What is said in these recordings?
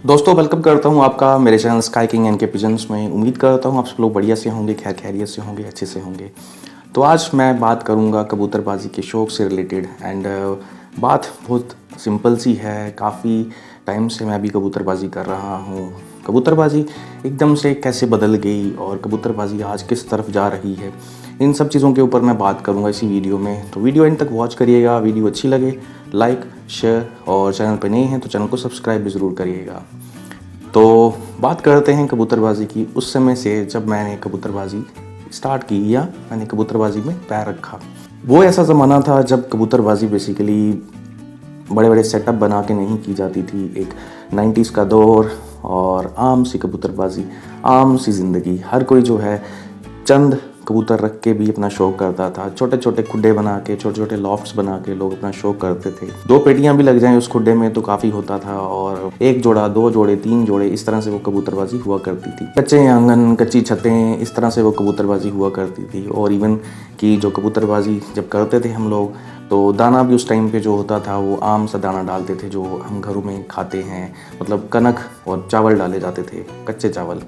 दोस्तों वेलकम करता हूँ आपका मेरे चैनल स्काई किंग एंड के पिजन्स में। उम्मीद करता हूँ आप सब लोग बढ़िया से होंगे, खैर खैरियत से होंगे, अच्छे से होंगे। तो आज मैं बात करूँगा कबूतरबाजी के शौक़ से रिलेटेड एंड बात बहुत सिंपल सी है। काफ़ी टाइम से मैं अभी कबूतरबाजी कर रहा हूँ। कबूतरबाजी एकदम से कैसे बदल गई और कबूतरबाजी आज किस तरफ जा रही है, इन सब चीज़ों के ऊपर मैं बात करूँगा इसी वीडियो में। तो वीडियो एंड तक वॉच करिएगा। वीडियो अच्छी लगे लाइक शेयर और चैनल पर नए हैं तो चैनल को सब्सक्राइब भी ज़रूर करिएगा। तो बात करते हैं कबूतरबाजी की उस समय से जब मैंने कबूतरबाजी स्टार्ट की या मैंने कबूतरबाजी में पैर रखा। वो ऐसा ज़माना था जब कबूतरबाजी बेसिकली बड़े बड़े सेटअप बना के नहीं की जाती थी। एक 90s का दौर और आम सी कबूतरबाजी, आम सी ज़िंदगी। हर कोई जो है चंद कबूतर रख के भी अपना शौक़ करता था। छोटे छोटे खुड्डे बना के, छोटे छोटे लॉफ्ट्स बना के लोग अपना शौक़ करते थे। 2 पेटियां भी लग जाएं उस खुड्डे में तो काफ़ी होता था और 1 जोड़ा, 2 जोड़े, 3 जोड़े, इस तरह से वो कबूतरबाजी हुआ करती थी। कच्चे आंगन, कच्ची छतें, इस तरह से वो कबूतरबाजी हुआ करती थी। और इवन कि जो कबूतरबाजी जब करते थे हम लोग तो दाना भी उस टाइम पे जो होता था वो आम सा दाना डालते थे जो हम घरों में खाते हैं। मतलब कनक और चावल डाले जाते थे, कच्चे चावल।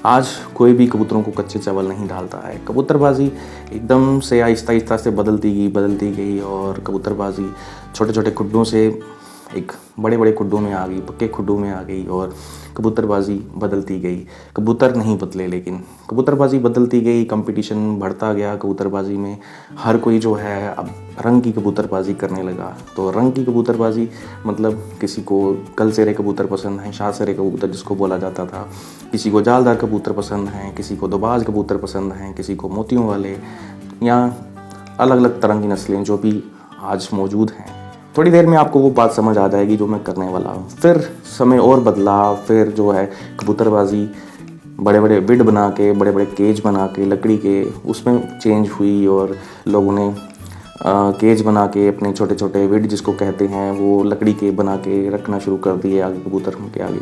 आज कोई भी कबूतरों को कच्चे चावल नहीं डालता है। कबूतरबाजी एकदम से आहिस्ता से बदलती गई और कबूतरबाजी छोटे छोटे खुड्डों से एक बड़े बड़े खुड्डों में आ गई, पक्के खुड्डों में आ गई और कबूतरबाजी बदलती गई। कबूतर नहीं बदले लेकिन कबूतरबाजी बदलती गई। कंपटीशन बढ़ता गया कबूतरबाजी में। हर कोई जो है अब रंग की कबूतरबाजी करने लगा। तो रंग की कबूतरबाजी मतलब किसी को कलसेरे कबूतर पसंद है, शाहसेरे कबूतर जिसको बोला जाता था, किसी को जालदार कबूतर पसंद हैं, किसी को दोबाज कबूतर पसंद हैं, किसी को मोतियों वाले, या अलग अलग तरह की नस्लें जो भी आज मौजूद हैं। थोड़ी देर में आपको वो बात समझ आ जाएगी जो मैं करने वाला हूँ। फिर समय और बदला। फिर जो है कबूतरबाजी बड़े बड़े बिड बना के, बड़े बड़े केज बना के लकड़ी के, उसमें चेंज हुई और लोगों ने केज बना के अपने छोटे छोटे विड जिसको कहते हैं वो लकड़ी के बना के रखना शुरू कर दिए आगे कबूतरों के आगे।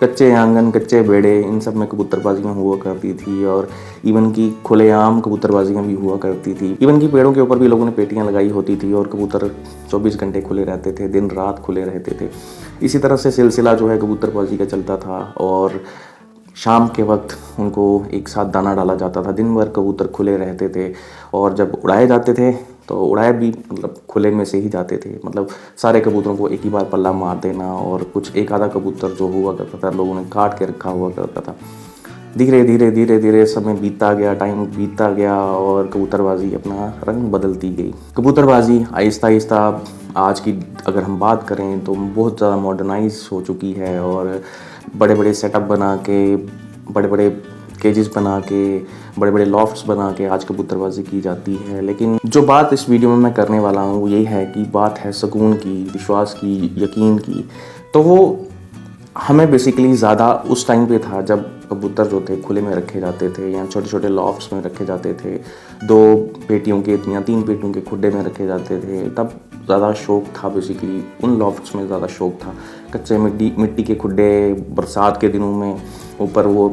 कच्चे आंगन, कच्चे बेड़े, इन सब में कबूतरबाजियाँ हुआ करती थी और इवन की खुलेआम कबूतरबाजियाँ भी हुआ करती थी। इवन की पेड़ों के ऊपर भी लोगों ने पेटियाँ लगाई होती थी और कबूतर 24 घंटे खुले रहते थे, दिन रात खुले रहते थे। इसी तरह से सिलसिला जो है कबूतरबाजी का चलता था और शाम के वक्त उनको एक साथ दाना डाला जाता था। दिन भर कबूतर खुले रहते थे और जब उड़ाए जाते थे तो उड़ाए भी मतलब खुले में से ही जाते थे। मतलब सारे कबूतरों को एक ही बार पल्ला मार देना और कुछ एक आधा कबूतर जो हुआ करता था लोगों ने काट के रखा हुआ करता था। धीरे धीरे समय बीतता गया, टाइम बीतता गया और कबूतरबाजी अपना रंग बदलती गई। कबूतरबाजी आहिस्ता आज की अगर हम बात करें तो बहुत ज़्यादा मॉडर्नाइज हो चुकी है और बड़े बड़े सेटअप बना के, बड़े बड़े केजेस बना के, बड़े बड़े लॉफ्ट्स बना के आज कबूतरबाजी की जाती है। लेकिन जो बात इस वीडियो में मैं करने वाला हूँ वो यही है कि बात है सुकून की, विश्वास की, यकीन की। तो वो हमें बेसिकली ज़्यादा उस टाइम पे था जब कबूतर जो थे खुले में रखे जाते थे या छोटे छोटे लॉफ्ट्स में रखे जाते थे, 2 पेटियों के या 3 पेटियों के खुड्डे में रखे जाते थे। तब ज़्यादा शौक़ था बेसिकली उन लॉफ्ट्स में, ज़्यादा शौक़ था। कच्चे मिट्टी के खुड्डे, बरसात के दिनों में ऊपर वो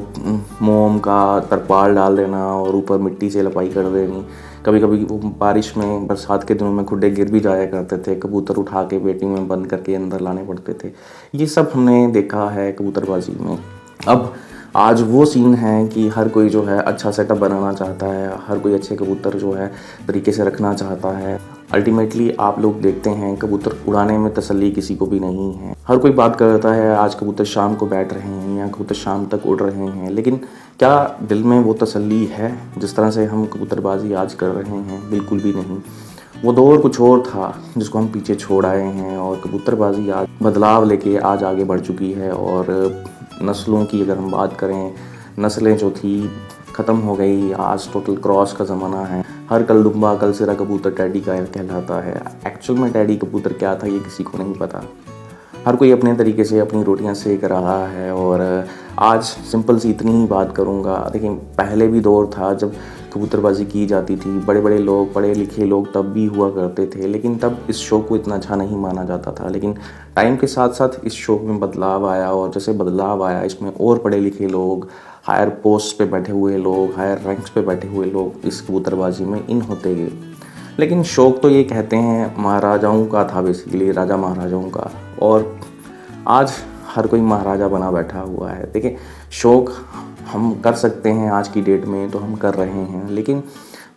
मोम का तरपाल डाल देना और ऊपर मिट्टी से लपाई कर देनी। कभी कभी वो बारिश में, बरसात के दिनों में खुड्डे गिर भी जाया करते थे, कबूतर उठा के पेटी में बंद करके अंदर लाने पड़ते थे। ये सब हमने देखा है कबूतरबाजी में। अब आज वो सीन है कि हर कोई जो है अच्छा सेटअप बनाना चाहता है, हर कोई अच्छे कबूतर जो है तरीके से रखना चाहता है। अल्टीमेटली आप लोग देखते हैं कबूतर उड़ाने में तसल्ली किसी को भी नहीं है। हर कोई बात करता है आज कबूतर शाम को बैठ रहे हैं या कबूतर शाम तक उड़ रहे हैं, लेकिन क्या दिल में वो तसल्ली है जिस तरह से हम कबूतरबाजी आज कर रहे हैं? बिल्कुल भी नहीं। वो दौर कुछ और था जिसको हम पीछे छोड़ आए हैं और कबूतरबाजी आज बदलाव लेके आज आगे बढ़ चुकी है। और नस्लों की अगर हम बात करें, नस्लें जो थी ख़त्म हो गई। आज टोटल क्रॉस का ज़माना है। हर कलदुम्बा, कलसेरा कबूतर टैडी का कहलाता है। एक्चुअल में टैडी कबूतर क्या था ये किसी को नहीं पता। हर कोई अपने तरीके से अपनी रोटियां सेक रहा है। और आज सिंपल सी इतनी ही बात करूंगा। देखिए पहले भी दौर था जब कबूतरबाजी की जाती थी, बड़े बड़े लोग, पढ़े लिखे लोग तब भी हुआ करते थे, लेकिन तब इस शो को इतना अच्छा नहीं माना जाता था। लेकिन टाइम के साथ साथ इस शो में बदलाव आया और जैसे बदलाव आया इसमें और पढ़े लिखे लोग, हायर पोस्ट पे बैठे हुए लोग, हायर रैंक्स पे बैठे हुए लोग इस कबूतरबाजी में इन होते गए। लेकिन शौक़ तो ये कहते हैं महाराजाओं का था, बेसिकली राजा महाराजाओं का। और आज हर कोई महाराजा बना बैठा हुआ है। देखिए, शौक़ हम कर सकते हैं आज की डेट में, तो हम कर रहे हैं, लेकिन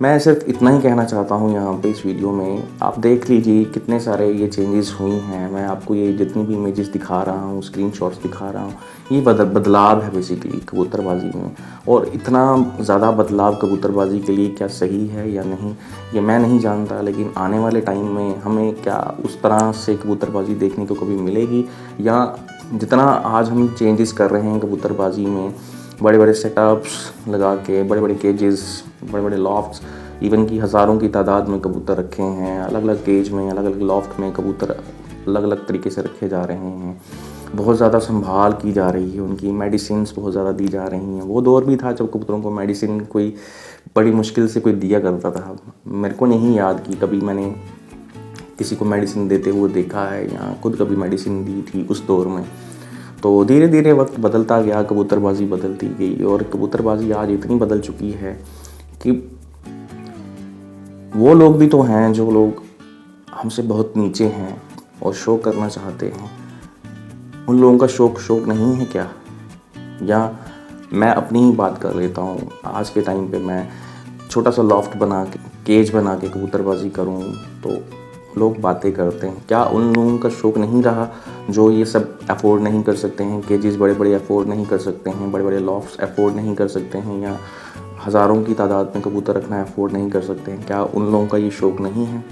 मैं सिर्फ इतना ही कहना चाहता हूँ यहाँ पे इस वीडियो में। आप देख लीजिए कितने सारे ये चेंजेस हुई हैं। मैं आपको ये जितनी भी इमेजेस दिखा रहा हूँ, स्क्रीनशॉट्स दिखा रहा हूँ, ये बदलाव है बेसिकली कबूतरबाजी में। और इतना ज़्यादा बदलाव कबूतरबाजी के लिए क्या सही है या नहीं, ये मैं नहीं जानता, लेकिन आने वाले टाइम में हमें क्या उस तरह से कबूतरबाजी देखने को कभी मिलेगी, या जितना आज हम चेंजेस कर रहे हैं कबूतरबाजी में, बड़े बड़े सेटअप्स लगा के, बड़े बड़े केजेस, बड़े बड़े लॉफ्ट्स, इवन कि हज़ारों की तादाद में कबूतर रखे हैं, अलग अलग केज में, अलग अलग लॉफ्ट में कबूतर अलग अलग तरीके से रखे जा रहे हैं। बहुत ज़्यादा संभाल की जा रही है, उनकी मेडिसिन्स बहुत ज़्यादा दी जा रही हैं। वो दौर भी था जब कबूतरों को मेडिसिन कोई बड़ी मुश्किल से कोई दिया करता था। मेरे को नहीं याद कि कभी मैंने किसी को मेडिसिन देते हुए देखा है या खुद कभी मेडिसिन दी थी उस दौर में। तो धीरे धीरे वक्त बदलता गया, कबूतरबाजी बदलती गई, और कबूतरबाजी आज इतनी बदल चुकी है कि वो लोग भी तो हैं जो लोग हमसे बहुत नीचे हैं और शौक़ करना चाहते हैं। उन लोगों का शौक़ नहीं है क्या? या मैं अपनी ही बात कर लेता हूँ। आज के टाइम पे मैं छोटा सा लॉफ्ट बना के, केज बना के कबूतरबाजी करूँ तो लोग बातें करते हैं। क्या उन लोगों का शौक़ नहीं रहा जो ये सब अफोर्ड नहीं कर सकते हैं, केजेस बड़े बड़े अफोर्ड नहीं कर सकते हैं, बड़े बड़े लॉफ्ट्स अफोर्ड नहीं कर सकते हैं, या हज़ारों की तादाद में कबूतर रखना अफोर्ड नहीं कर सकते हैं? क्या उन लोगों का ये शौक़ नहीं है?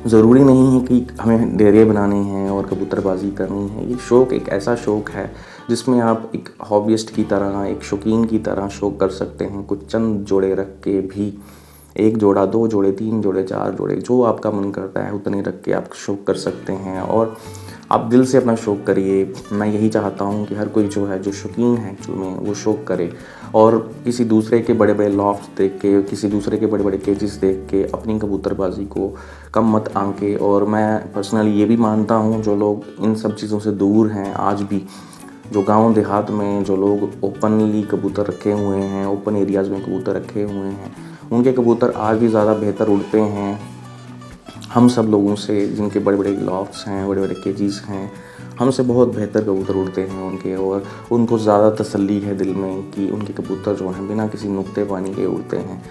ज़रूरी नहीं है कि हमें डेरे बनाने हैं और कबूतरबाजी करनी है। ये शौक़ एक ऐसा शौक़ है जिसमें आप एक हॉबियस्ट की तरह, एक शौकीन की तरह शौक़ कर सकते हैं। कुछ चंद जोड़े रख के भी, 1 जोड़ा, 2 जोड़े, 3 जोड़े, 4 जोड़े, जो आपका मन करता है उतने रख के आप शौक़ कर सकते हैं, और आप दिल से अपना शौक़ करिए। मैं यही चाहता हूँ कि हर कोई जो है, जो शौकीन है एक्चुअल में, वो शौक़ करे, और किसी दूसरे के बड़े बड़े लॉफ्ट देख के, किसी दूसरे के बड़े बड़े केजेस देख के अपनी कबूतरबाजी को कम मत आंके। और मैं पर्सनली ये भी मानता हूँ, जो लोग इन सब चीज़ों से दूर हैं आज भी, जो गाँव देहात में जो लोग ओपनली कबूतर रखे हुए हैं, ओपन एरियाज़ में कबूतर रखे हुए हैं, उनके कबूतर आज भी ज़्यादा बेहतर उड़ते हैं हम सब लोगों से, जिनके बड़े बड़े लॉफ्ट्स हैं, बड़े बड़े केजेस हैं। हमसे बहुत बेहतर कबूतर उड़ते हैं उनके, और उनको ज़्यादा तसल्ली है दिल में कि उनके कबूतर जो हैं बिना किसी नुक्ते पानी के उड़ते हैं।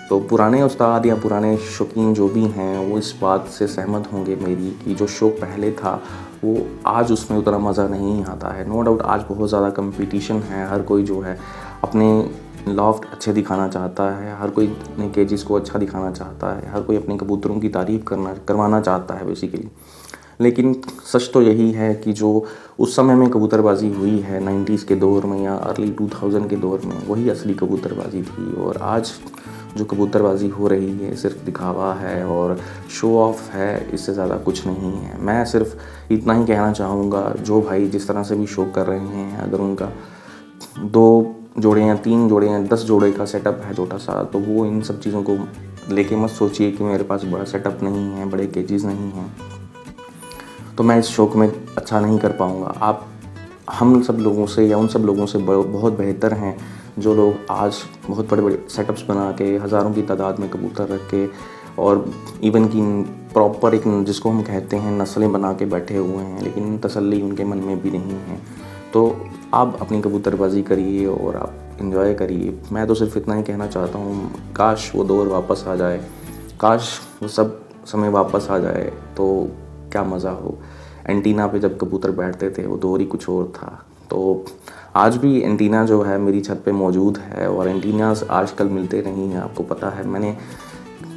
तो पुराने उस्ताद या पुराने शौकीन जो भी हैं, वो इस बात से सहमत होंगे मेरी कि जो शौक़ पहले था वो आज उसमें उतना मज़ा नहीं आता है। नो डाउट आज बहुत ज़्यादा कंपटीशन है, हर कोई जो है अपने लॉफ्ट अच्छे दिखाना चाहता है, हर कोई अपने केजेस को अच्छा दिखाना चाहता है, हर कोई अपने कबूतरों की तारीफ़ करवाना चाहता है बेसिकली। लेकिन सच तो यही है कि जो उस समय में कबूतरबाजी हुई है 90s के दौर में या अर्ली 2000 के दौर में, वही असली कबूतरबाजी थी। और आज जो कबूतरबाजी हो रही है सिर्फ दिखावा है और शो ऑफ है, इससे ज़्यादा कुछ नहीं है। मैं सिर्फ इतना ही कहना चाहूँगा, जो भाई जिस तरह से भी शो कर रहे हैं, अगर उनका 2 जोड़े या 3 जोड़े या 10 जोड़े का सेटअप है छोटा सा, तो वो इन सब चीज़ों को लेके मत सोचिए कि मेरे पास बड़ा सेटअप नहीं है, बड़े केजेस नहीं हैं, तो मैं इस शौक़ में अच्छा नहीं कर पाऊँगा। हम सब लोगों से या उन सब लोगों से बहुत बेहतर हैं जो लोग आज बहुत बड़े बड़े सेटअप्स बना के, हज़ारों की तादाद में कबूतर रख के, और इवन कि प्रॉपर एक जिसको हम कहते हैं नस्लें बना के बैठे हुए हैं, लेकिन तसल्ली उनके मन में भी नहीं है। तो आप अपनी कबूतरबाजी करिए और आप एंजॉय करिए। मैं तो सिर्फ इतना ही कहना चाहता हूँ, काश वो दौर वापस आ जाए, काश वो सब समय वापस आ जाए, तो क्या मज़ा हो। एंटीना पे जब कबूतर बैठते थे वो दौर ही कुछ और था। तो आज भी एंटीना जो है मेरी छत पे मौजूद है, और एंटीनास आजकल मिलते नहीं हैं, आपको पता है। मैंने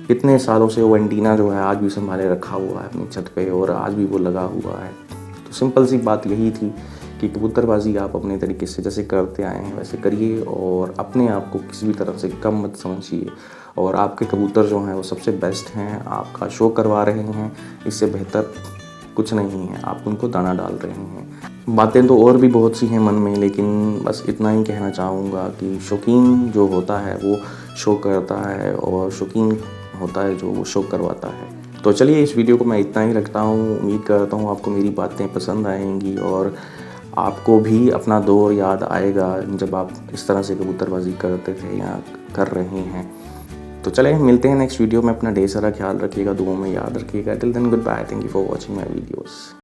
कितने सालों से वो एंटीना जो है आज भी संभाले रखा हुआ है अपनी छत पे, और आज भी वो लगा हुआ है। तो सिंपल सी बात यही थी कि कबूतरबाजी आप अपने तरीके से जैसे करते आए हैं वैसे करिए, और अपने आप को किसी भी तरह से कम मत समझिए। और आपके कबूतर जो हैं वो सबसे बेस्ट हैं, आपका शो करवा रहे हैं, इससे बेहतर कुछ नहीं है, आप उनको दाना डाल रहे हैं। बातें तो और भी बहुत सी हैं मन में, लेकिन बस इतना ही कहना चाहूँगा कि शौकीन जो होता है वो शो करता है, और शौकीन होता है जो वो शो करवाता है। तो चलिए, इस वीडियो को मैं इतना ही रखता हूँ। उम्मीद करता हूँ आपको मेरी बातें पसंद आएंगी, और आपको भी अपना दौर याद आएगा जब आप इस तरह से कबूतरबाजी करते थे या कर रहे हैं। तो चलें, मिलते हैं नेक्स्ट वीडियो में। अपना ढेर सारा ख्याल रखिएगा, दुआओं में याद रखिएगा। Till then, good bye, thank you for watching my videos.